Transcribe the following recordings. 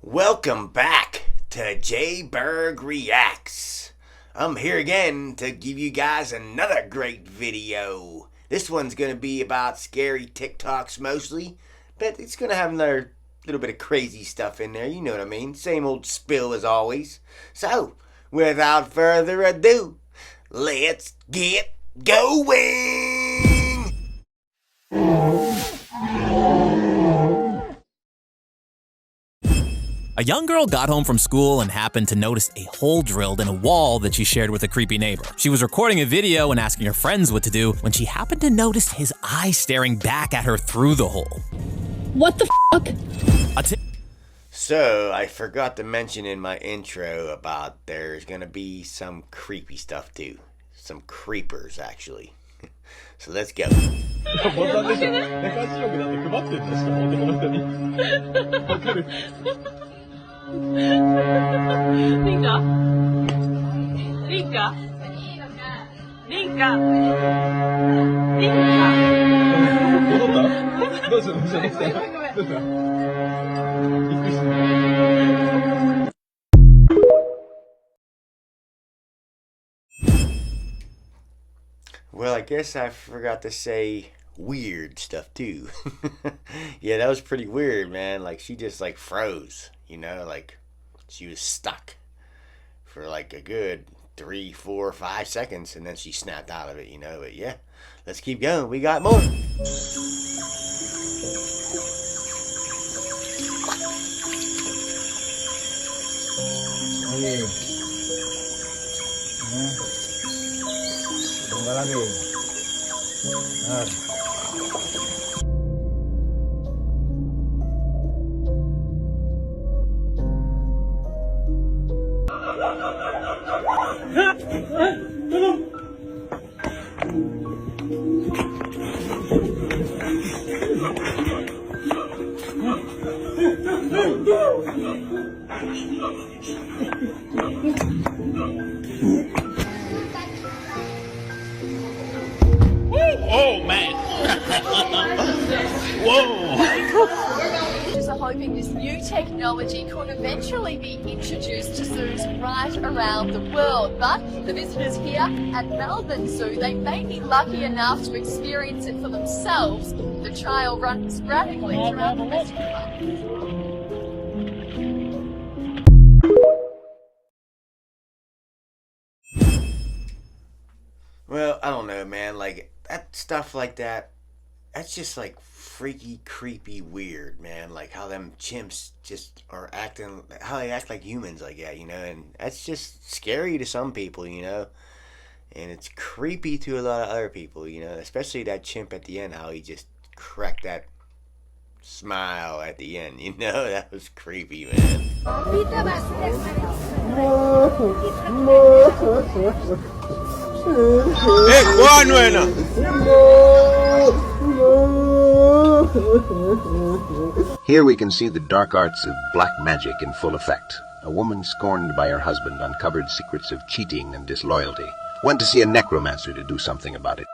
Welcome back to J Berg Reacts. I'm here again to give you guys another great video. This one's going to be about scary TikToks mostly, but it's going to have another little bit of crazy stuff in there, you know what I mean? Same old spill as always. So, without further ado, let's get going! A young girl got home from school and happened to notice a hole drilled in a wall that she shared with a creepy neighbor. She was recording a video and asking her friends what to do when she happened to notice his eye staring back at her through the hole. What the fuck? So, I forgot to mention in my intro about there's gonna be some creepy stuff too. Some creepers, actually. So let's go. Well, I guess I forgot to say weird stuff too. Yeah, that was pretty weird, man. Like, she just like froze, you know, like she was stuck for like a good 3, 4, 5 seconds, and then she snapped out of it, you know. But yeah, let's keep going. We got more. Oh man! Whoa! Just are hoping this new technology could eventually be introduced to zoos right around the world. But the visitors here at Melbourne Zoo, they may be lucky enough to experience it for themselves. The trial runs sporadically throughout the rest of the month. Well, I don't know, man. Like, that stuff like that, that's just like freaky, creepy, weird, man. Like how them chimps just are acting, how they act like humans like that, you know. And that's just scary to some people, you know. And it's creepy to a lot of other people, you know. Especially that chimp at the end, how he just cracked that smile at the end, you know. That was creepy, man. Here we can see the dark arts of black magic in full effect. A woman scorned by her husband uncovered secrets of cheating and disloyalty. Went to see a necromancer to do something about it.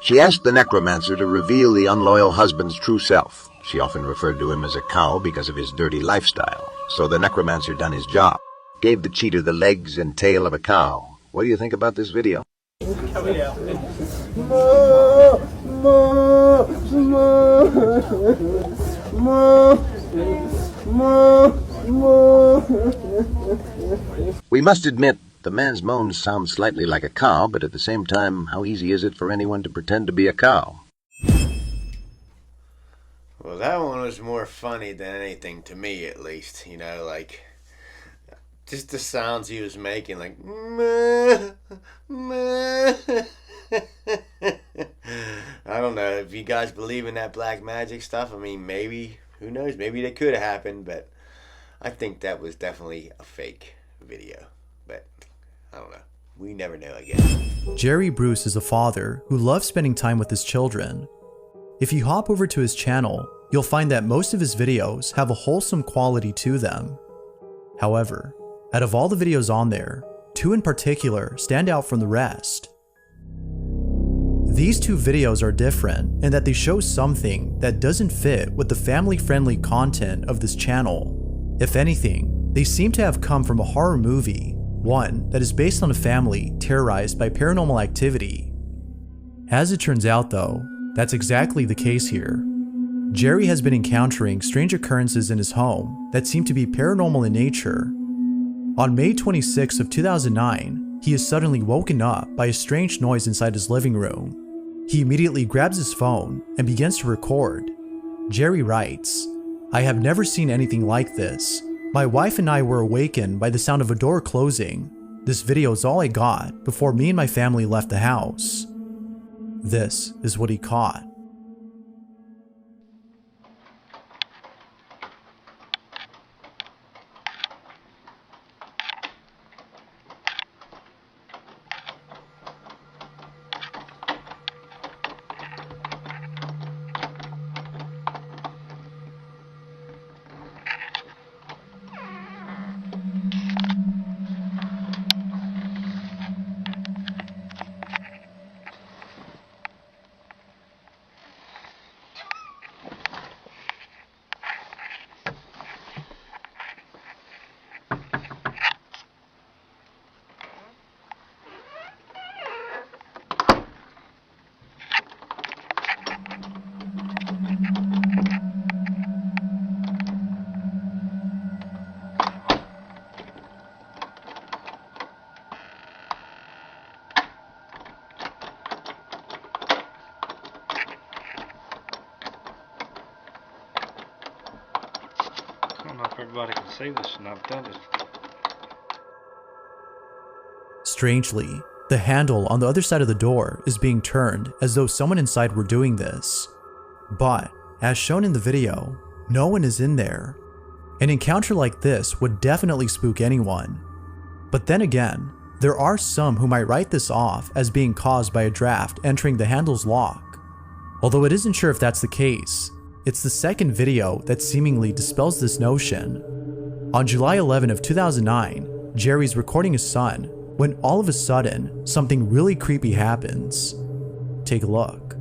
She asked the necromancer to reveal the unloyal husband's true self. She often referred to him as a cow because of his dirty lifestyle. So the necromancer done his job. Gave the cheater the legs and tail of a cow. What do you think about this video? We must admit, the man's moans sound slightly like a cow, but at the same time, how easy is it for anyone to pretend to be a cow? Well, that one was more funny than anything, to me at least. You know, like, just the sounds he was making, like, meh, meh. I don't know if you guys believe in that black magic stuff. I mean, maybe, who knows, maybe that could have happened, but I think that was definitely a fake video. But I don't know. We never know, I guess. Jerry Bruce is a father who loves spending time with his children. If you hop over to his channel, you'll find that most of his videos have a wholesome quality to them. However, out of all the videos on there, 2 in particular stand out from the rest. These 2 videos are different in that they show something that doesn't fit with the family-friendly content of this channel. If anything, they seem to have come from a horror movie, one that is based on a family terrorized by paranormal activity. As it turns out though, that's exactly the case here. Jerry has been encountering strange occurrences in his home that seem to be paranormal in nature. On May 26 of 2009, he is suddenly woken up by a strange noise inside his living room. He immediately grabs his phone and begins to record. Jerry writes, "I have never seen anything like this. My wife and I were awakened by the sound of a door closing. This video is all I got before me and my family left the house." This is what he caught. I don't know if everybody can see this, and I've done it. Strangely, the handle on the other side of the door is being turned as though someone inside were doing this. But, as shown in the video, no one is in there. An encounter like this would definitely spook anyone. But then again, there are some who might write this off as being caused by a draft entering the handle's lock. Although it isn't sure if that's the case, it's the second video that seemingly dispels this notion. On July 11 of 2009, Jerry's recording his son when all of a sudden, something really creepy happens. Take a look.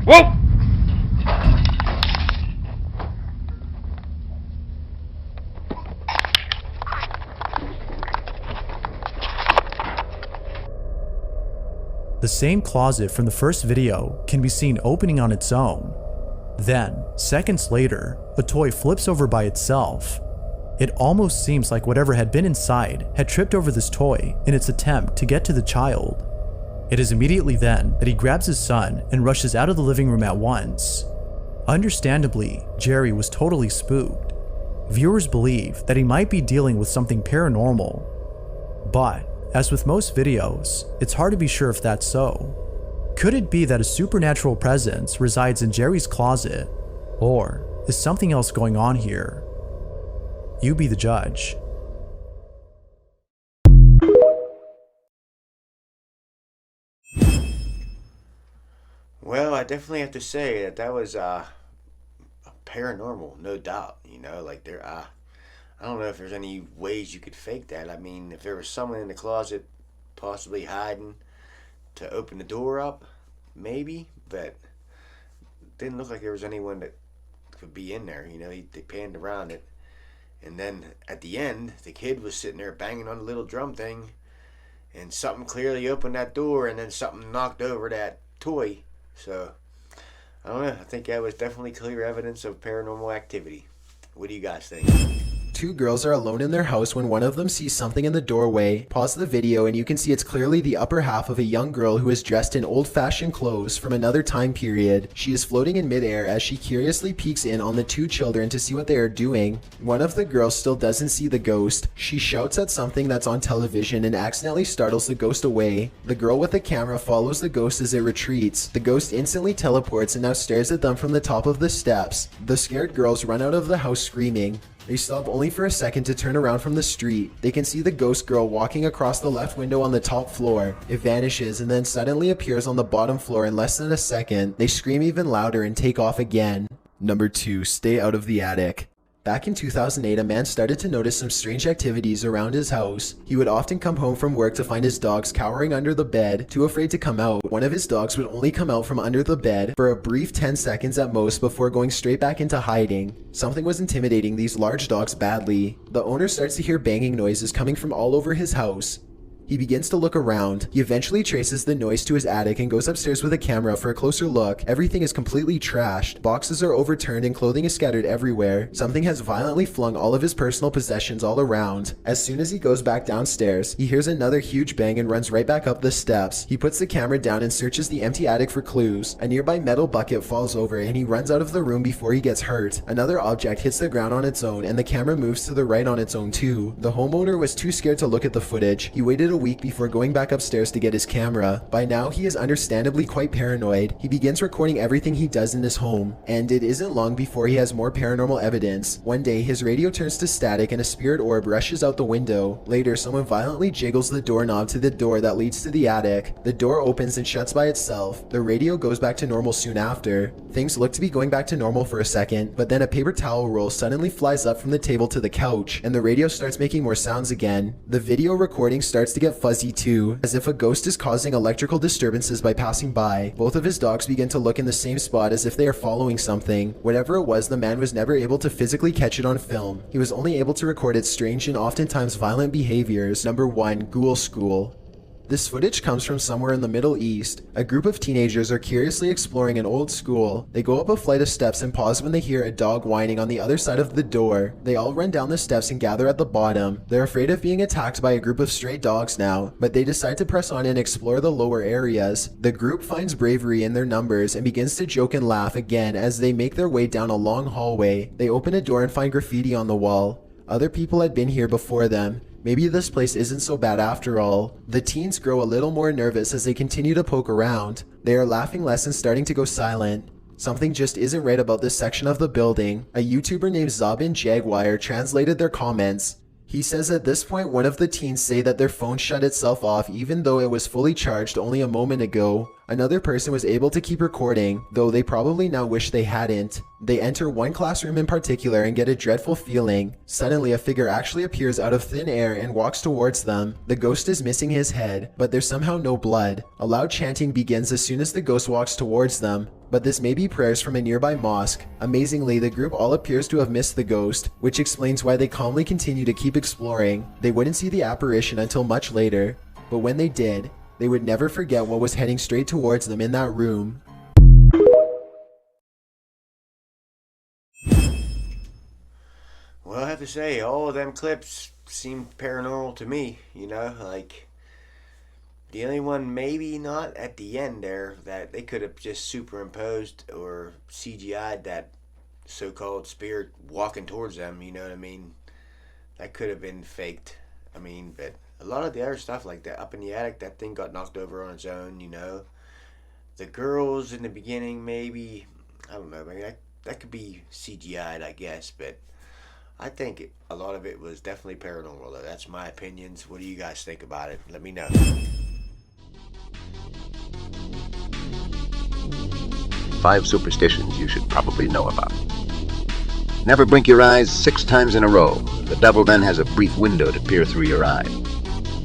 Whoa! The same closet from the first video can be seen opening on its own. Then, seconds later, a toy flips over by itself. It almost seems like whatever had been inside had tripped over this toy in its attempt to get to the child. It is immediately then that he grabs his son and rushes out of the living room at once. Understandably, Jerry was totally spooked. Viewers believe that he might be dealing with something paranormal. But, as with most videos, it's hard to be sure if that's so. Could it be that a supernatural presence resides in Jerry's closet? Or is something else going on here? You be the judge. Well, I definitely have to say that was paranormal, no doubt. You know, like I don't know if there's any ways you could fake that. I mean, if there was someone in the closet possibly hiding to open the door up, maybe, but it didn't look like there was anyone that could be in there. You know, they panned around it. And then at the end, the kid was sitting there banging on the little drum thing, and something clearly opened that door, and then something knocked over that toy. So, I don't know. I think that was definitely clear evidence of paranormal activity. What do you guys think? Two girls are alone in their house when one of them sees something in the doorway. Pause the video and you can see it's clearly the upper half of a young girl who is dressed in old-fashioned clothes from another time period. She is floating in midair as she curiously peeks in on the two children to see what they are doing. One of the girls still doesn't see the ghost. She shouts at something that's on television and accidentally startles the ghost away. The girl with the camera follows the ghost as it retreats. The ghost instantly teleports and now stares at them from the top of the steps. The scared girls run out of the house screaming. They stop only for a second to turn around from the street. They can see the ghost girl walking across the left window on the top floor. It vanishes and then suddenly appears on the bottom floor in less than a second. They scream even louder and take off again. Number 2. Stay out of the attic. Back in 2008, a man started to notice some strange activities around his house. He would often come home from work to find his dogs cowering under the bed, too afraid to come out. One of his dogs would only come out from under the bed for a brief 10 seconds at most before going straight back into hiding. Something was intimidating these large dogs badly. The owner starts to hear banging noises coming from all over his house. He begins to look around. He eventually traces the noise to his attic and goes upstairs with a camera for a closer look. Everything is completely trashed. Boxes are overturned and clothing is scattered everywhere. Something has violently flung all of his personal possessions all around. As soon as he goes back downstairs, he hears another huge bang and runs right back up the steps. He puts the camera down and searches the empty attic for clues. A nearby metal bucket falls over and he runs out of the room before he gets hurt. Another object hits the ground on its own and the camera moves to the right on its own too. The homeowner was too scared to look at the footage. He waited a week before going back upstairs to get his camera. By now, he is understandably quite paranoid. He begins recording everything he does in his home, and it isn't long before he has more paranormal evidence. One day, his radio turns to static and a spirit orb rushes out the window. Later, someone violently jiggles the doorknob to the door that leads to the attic. The door opens and shuts by itself. The radio goes back to normal soon after. Things look to be going back to normal for a second, but then a paper towel roll suddenly flies up from the table to the couch, and the radio starts making more sounds again. The video recording starts to get fuzzy too, as if a ghost is causing electrical disturbances by passing by. Both of his dogs begin to look in the same spot as if they are following something. Whatever it was, the man was never able to physically catch it on film. He was only able to record its strange and oftentimes violent behaviors. Number 1. Ghoul School. This footage comes from somewhere in the Middle East. A group of teenagers are curiously exploring an old school. They go up a flight of steps and pause when they hear a dog whining on the other side of the door. They all run down the steps and gather at the bottom. They're afraid of being attacked by a group of stray dogs now, but they decide to press on and explore the lower areas. The group finds bravery in their numbers and begins to joke and laugh again as they make their way down a long hallway. They open a door and find graffiti on the wall. Other people had been here before them. Maybe this place isn't so bad after all. The teens grow a little more nervous as they continue to poke around. They are laughing less and starting to go silent. Something just isn't right about this section of the building. A YouTuber named Zabin Jaguar translated their comments. He says at this point one of the teens say that their phone shut itself off even though it was fully charged only a moment ago. Another person was able to keep recording, though they probably now wish they hadn't. They enter one classroom in particular and get a dreadful feeling. Suddenly a figure actually appears out of thin air and walks towards them. The ghost is missing his head, but there's somehow no blood. A loud chanting begins as soon as the ghost walks towards them, but this may be prayers from a nearby mosque. Amazingly, the group all appears to have missed the ghost, which explains why they calmly continue to keep exploring. They wouldn't see the apparition until much later, but when they did, they would never forget what was heading straight towards them in that room. Well, I have to say, all of them clips seem paranormal to me, you know, like, the only one maybe not at the end there that they could have just superimposed or CGI'd that so-called spirit walking towards them, you know what I mean? That could have been faked. I mean, but a lot of the other stuff like that, up in the attic, that thing got knocked over on its own, you know? The girls in the beginning, maybe, I don't know, maybe that could be CGI'd, I guess, but I think a lot of it was definitely paranormal, though. That's my opinions. What do you guys think about it? Let me know. 5 superstitions you should probably know about. Never blink your eyes 6 times in a row. The devil then has a brief window to peer through your eye.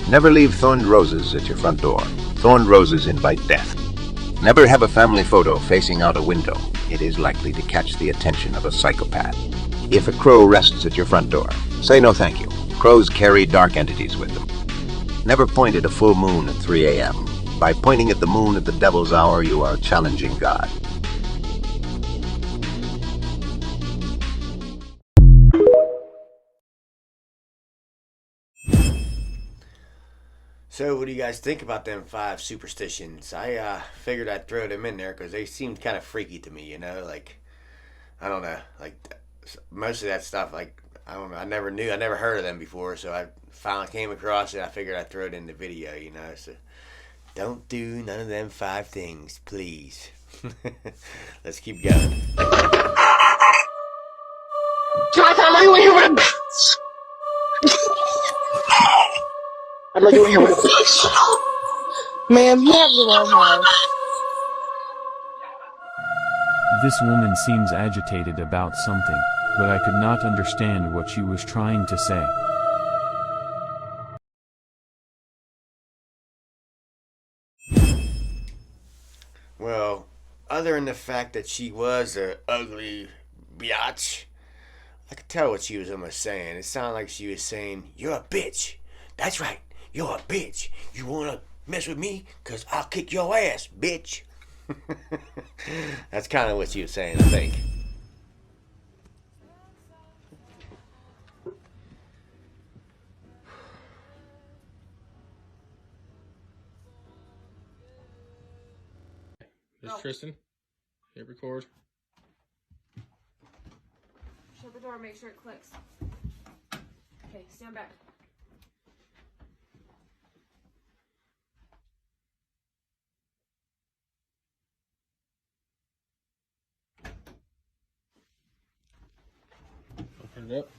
Never leave thorned roses at your front door. Thorned roses invite death. Never have a family photo facing out a window. It is likely to catch the attention of a psychopath. If a crow rests at your front door, say no thank you. Crows carry dark entities with them. Never point at a full moon at 3 a.m. By pointing at the moon at the devil's hour, you are challenging God. So what do you guys think about them 5 superstitions? I figured I'd throw them in there because they seemed kind of freaky to me, you know, like, I don't know, like, most of that stuff, like, I don't know, I never heard of them before, so I finally came across it. I figured I'd throw it in the video, you know, so don't do none of them 5 things, please. Let's keep going. Jonathan, I know you were here with a bitch. I know you were here with a bitch. Ma'am, you have the wrong house. This woman seems agitated about something, but I could not understand what she was trying to say. Well, other than the fact that she was a ugly biatch, I could tell what she was almost saying. It sounded like she was saying, "You're a bitch. That's right. You're a bitch. You wanna mess with me? 'Cause I'll kick your ass, bitch." That's kind of what she was saying, I think. There's Tristan. Hit record. Shut the door, make sure it clicks. Okay, stand back. Open it up.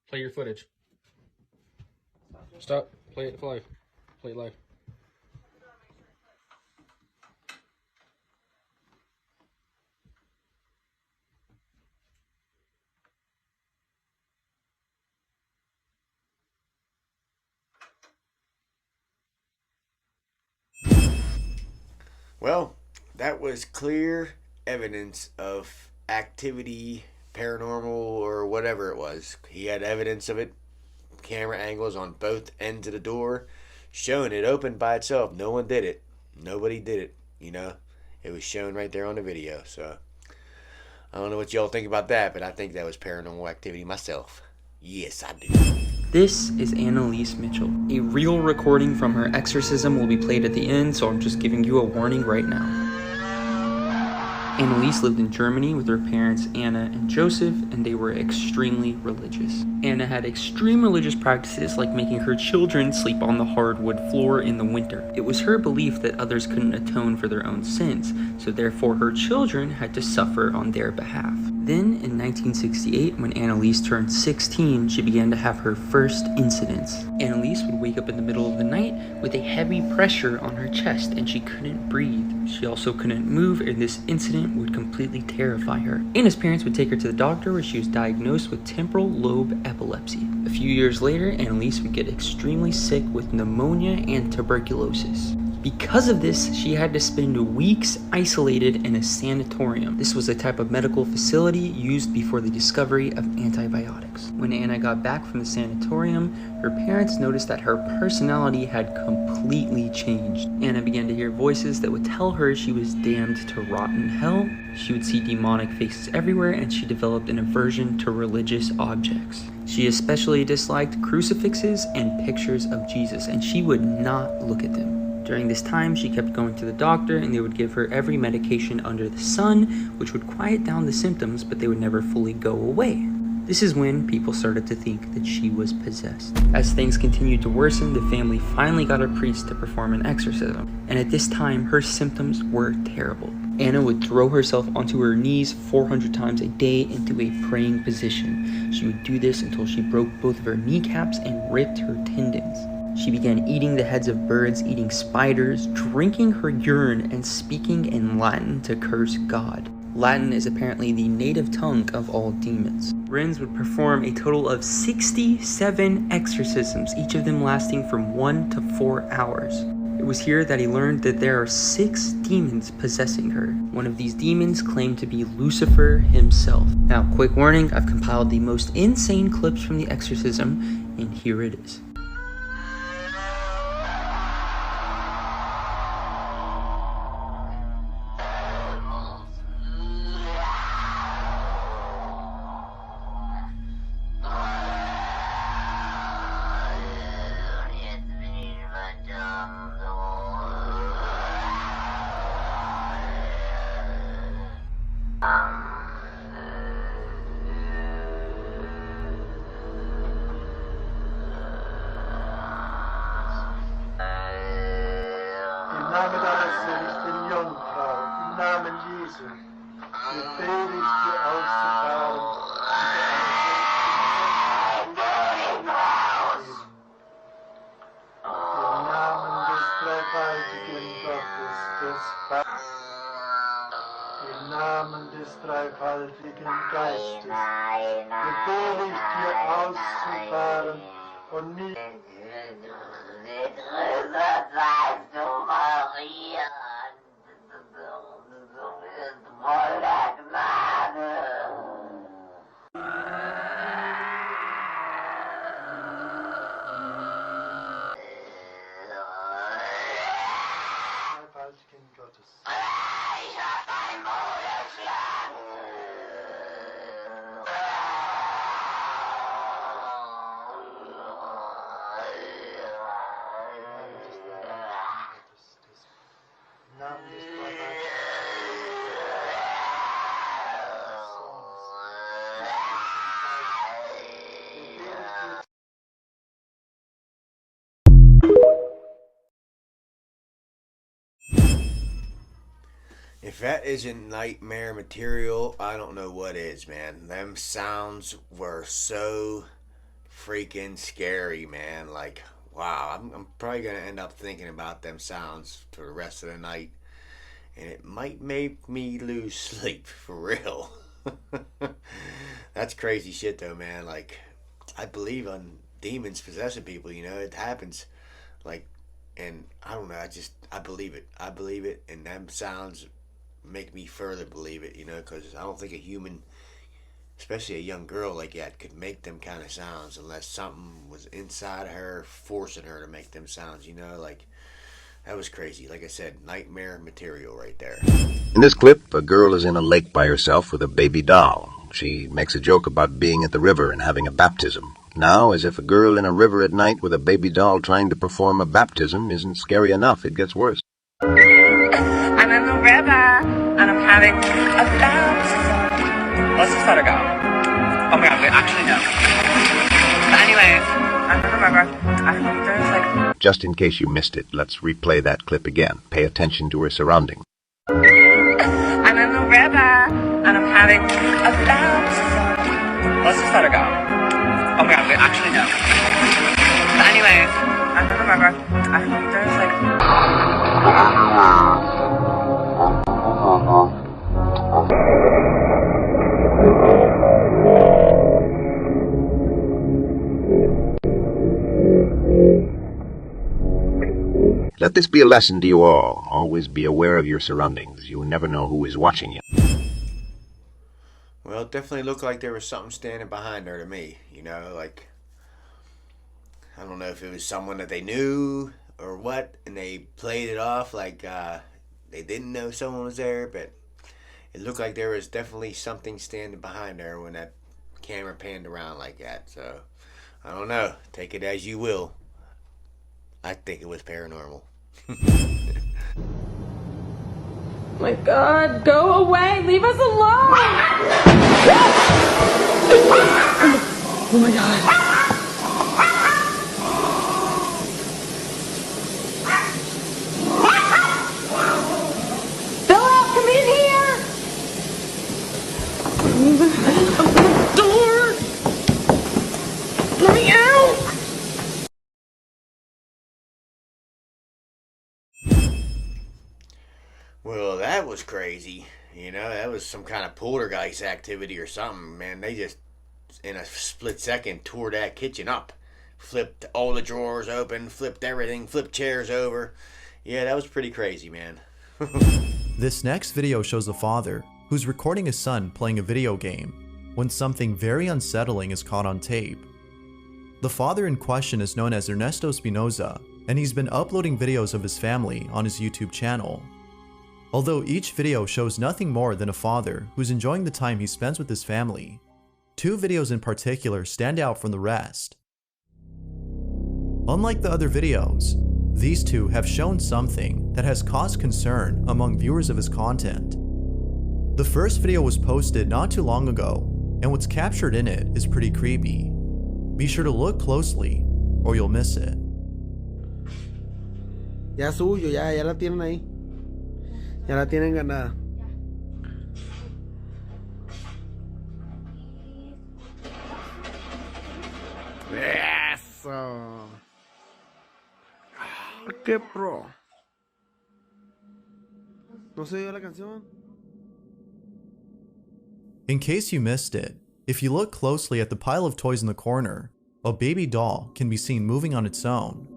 Play your footage. Stop. Play it live. Play it live. Well, that was clear evidence of activity, paranormal, or whatever it was. He had evidence of it, camera angles on both ends of the door, showing it opened by itself. No one did it. Nobody did it, you know? It was shown right there on the video, so I don't know what y'all think about that, but I think that was paranormal activity myself. Yes, I do. This is Annalise Mitchell. A real recording from her exorcism will be played at the end, so I'm just giving you a warning right now. Annalise lived in Germany with her parents Anna and Joseph, and they were extremely religious. Anna had extreme religious practices like making her children sleep on the hardwood floor in the winter. It was her belief that others couldn't atone for their own sins, so therefore her children had to suffer on their behalf. Then, in 1968, when Annalise turned 16, she began to have her first incidents. Annalise would wake up in the middle of the night with a heavy pressure on her chest, and she couldn't breathe. She also couldn't move, and this incident would completely terrify her. Anna's parents would take her to the doctor, where she was diagnosed with temporal lobe epilepsy. A few years later, Annalise would get extremely sick with pneumonia and tuberculosis. Because of this, she had to spend weeks isolated in a sanatorium. This was a type of medical facility used before the discovery of antibiotics. When Anna got back from the sanatorium, her parents noticed that her personality had completely changed. Anna began to hear voices that would tell her she was damned to rot in hell. She would see demonic faces everywhere, and she developed an aversion to religious objects. She especially disliked crucifixes and pictures of Jesus, and she would not look at them. During this time, she kept going to the doctor, and they would give her every medication under the sun, which would quiet down the symptoms, but they would never fully go away. This is when people started to think that she was possessed. As things continued to worsen, the family finally got a priest to perform an exorcism, and at this time, her symptoms were terrible. Anna would throw herself onto her knees 400 times a day into a praying position. She would do this until she broke both of her kneecaps and ripped her tendons. She began eating the heads of birds, eating spiders, drinking her urine, and speaking in Latin to curse God. Latin is apparently the native tongue of all demons. Renz would perform a total of 67 exorcisms, each of them lasting from 1 to 4 hours. It was here that he learned that there are 6 demons possessing her. One of these demons claimed to be Lucifer himself. Now, quick warning, I've compiled the most insane clips from the exorcism, and here it is. Geistes, geboren hier auszufahren und nicht als Kind Gottes. Namen des Vaters, If that isn't nightmare material, I don't know what is, man. Them sounds were so freaking scary, man. Like, wow, I'm probably gonna end up thinking about them sounds for the rest of the night, and it might make me lose sleep for real. That's crazy shit, though, man. Like, I believe on demons possessing people. You know, it happens. Like, and I don't know. I believe it. I believe it, and them sounds make me further believe it, you know, because I don't think a human, especially a young girl like that, could make them kind of sounds unless something was inside her forcing her to make them sounds, you know. Like, that was crazy. Like I said, nightmare material right there. In this clip, a girl is in a lake by herself with a baby doll. She makes a joke about being at the river and having a baptism. Now, as if a girl in a river at night with a baby doll trying to perform a baptism isn't scary enough, it gets worse. I'm in the river, and I'm having a baptism. Let's just let her go. Oh my god, wait, actually no. But anyways, I'm in the river. I hope there's like... Just in case you missed it, let's replay that clip again. Pay attention to her surroundings. I'm in the river, and I'm having a baptism. Let's just let her go. Oh my god, wait, actually no. But anyways, I'm in the river. I hope there's like... Let this be a lesson to you all. Always be aware of your surroundings. You never know who is watching you. Well, it definitely looked like there was something standing behind her to me, you know, like, I don't know if it was someone that they knew or what, and they played it off like they didn't know someone was there, but it looked like there was definitely something standing behind her when that camera panned around like that. So, I don't know. Take it as you will. I think it was paranormal. My God, go away! Leave us alone! Oh my God. Bella, come in here! Open the door! Let me out! Well, that was crazy. You know, that was some kind of poltergeist activity or something, man. They just, in a split second, tore that kitchen up. Flipped all the drawers open, flipped everything, flipped chairs over. Yeah, that was pretty crazy, man. This next video shows a father who's recording his son playing a video game when something very unsettling is caught on tape. The father in question is known as Ernesto Espinoza, and he's been uploading videos of his family on his YouTube channel. Although each video shows nothing more than a father who's enjoying the time he spends with his family, two videos in particular stand out from the rest. Unlike the other videos, these two have shown something that has caused concern among viewers of his content. The first video was posted not too long ago, and what's captured in it is pretty creepy. Be sure to look closely, or you'll miss it. Ya suyo, ya la tienen ahí. Ya la tienen ganada. Eso. Qué pro. ¿No se oyó la canción? In case you missed it, if you look closely at the pile of toys in the corner, a baby doll can be seen moving on its own.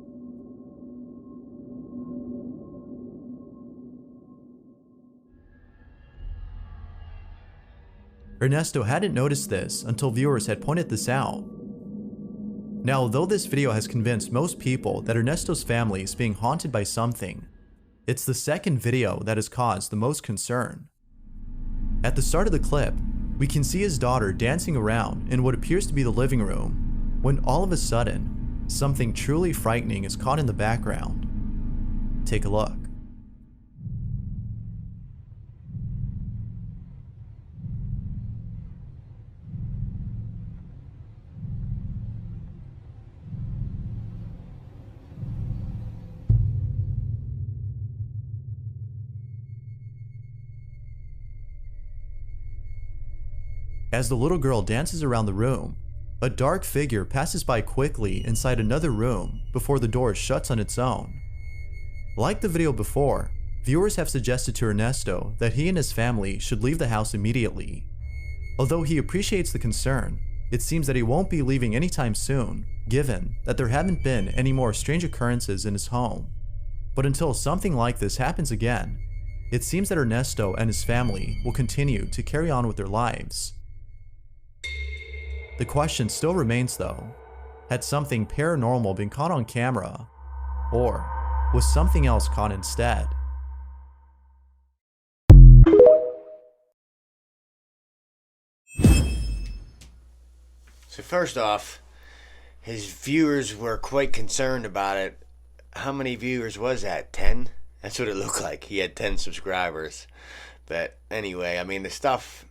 Ernesto hadn't noticed this until viewers had pointed this out. Now, although this video has convinced most people that Ernesto's family is being haunted by something, it's the second video that has caused the most concern. At the start of the clip, we can see his daughter dancing around in what appears to be the living room, when all of a sudden, something truly frightening is caught in the background. Take a look. As the little girl dances around the room, a dark figure passes by quickly inside another room before the door shuts on its own. Like the video before, viewers have suggested to Ernesto that he and his family should leave the house immediately. Although he appreciates the concern, it seems that he won't be leaving anytime soon, given that there haven't been any more strange occurrences in his home. But until something like this happens again, it seems that Ernesto and his family will continue to carry on with their lives. The question still remains though, had something paranormal been caught on camera, or was something else caught instead? So first off, his viewers were quite concerned about it. How many viewers was that? 10? That's what it looked like. He had 10 subscribers. But anyway, I mean, the stuff,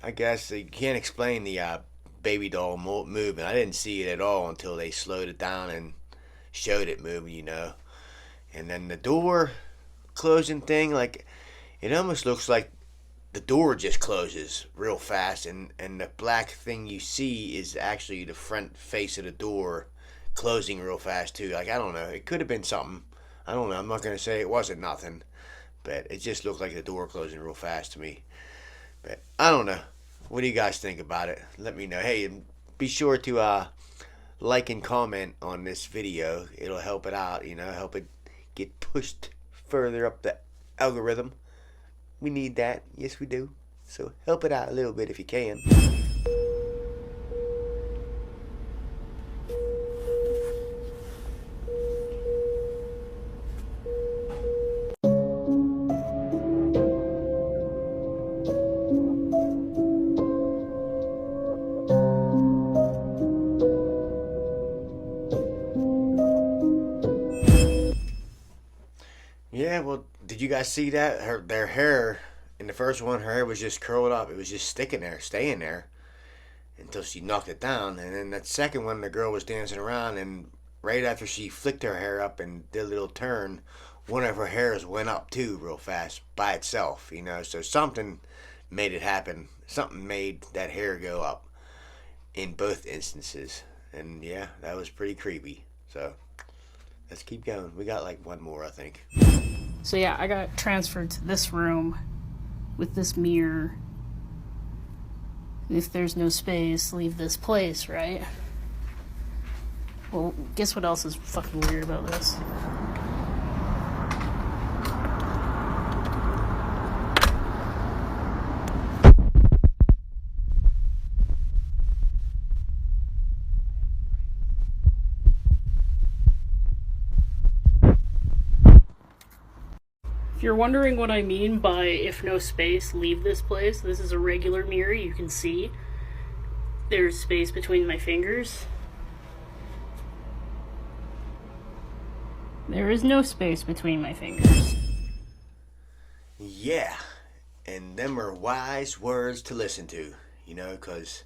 I guess you can't explain the baby doll moving. I didn't see it at all until they slowed it down and showed it moving, you know. And then the door closing thing, like, it almost looks like the door just closes real fast, and the black thing you see is actually the front face of the door closing real fast too. Like, I don't know, it could have been something. I don't know, I'm not going to say it wasn't nothing, but it just looked like the door closing real fast to me. But I don't know. What do you guys think about it? Let me know. Hey, and be sure to like and comment on this video. It'll help it out, you know, help it get pushed further up the algorithm. We need that. Yes, we do. So help it out a little bit if you can. Yeah, well, did you guys see that? Their hair, in the first one, her hair was just curled up. It was just sticking there, staying there, until she knocked it down. And then that second one, the girl was dancing around, and right after she flicked her hair up and did a little turn, one of her hairs went up too real fast by itself, you know. So something made it happen. Something made that hair go up in both instances. And yeah, that was pretty creepy. So let's keep going. We got like one more, I think. So yeah, I got transferred to this room with this mirror. If there's no space, leave this place, right? Well, guess what else is fucking weird about this? If you're wondering what I mean by if no space, leave this place, this is a regular mirror. You can see there's space between my fingers. There is no space between my fingers. Yeah, and them are wise words to listen to, you know, because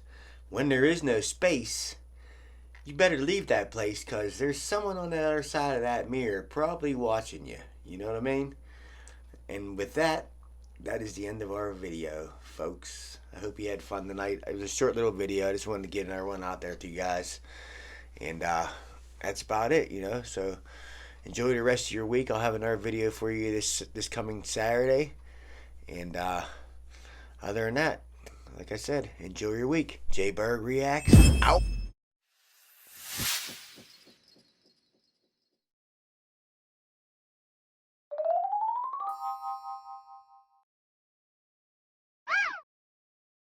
when there is no space, you better leave that place, because there's someone on the other side of that mirror probably watching you, you know what I mean? And with that, that is the end of our video, folks. I hope you had fun tonight. It was a short little video. I just wanted to get another one out there to you guys. And that's about it, you know. So enjoy the rest of your week. I'll have another video for you this coming Saturday. And other than that, like I said, enjoy your week. J Berg Reacts, out.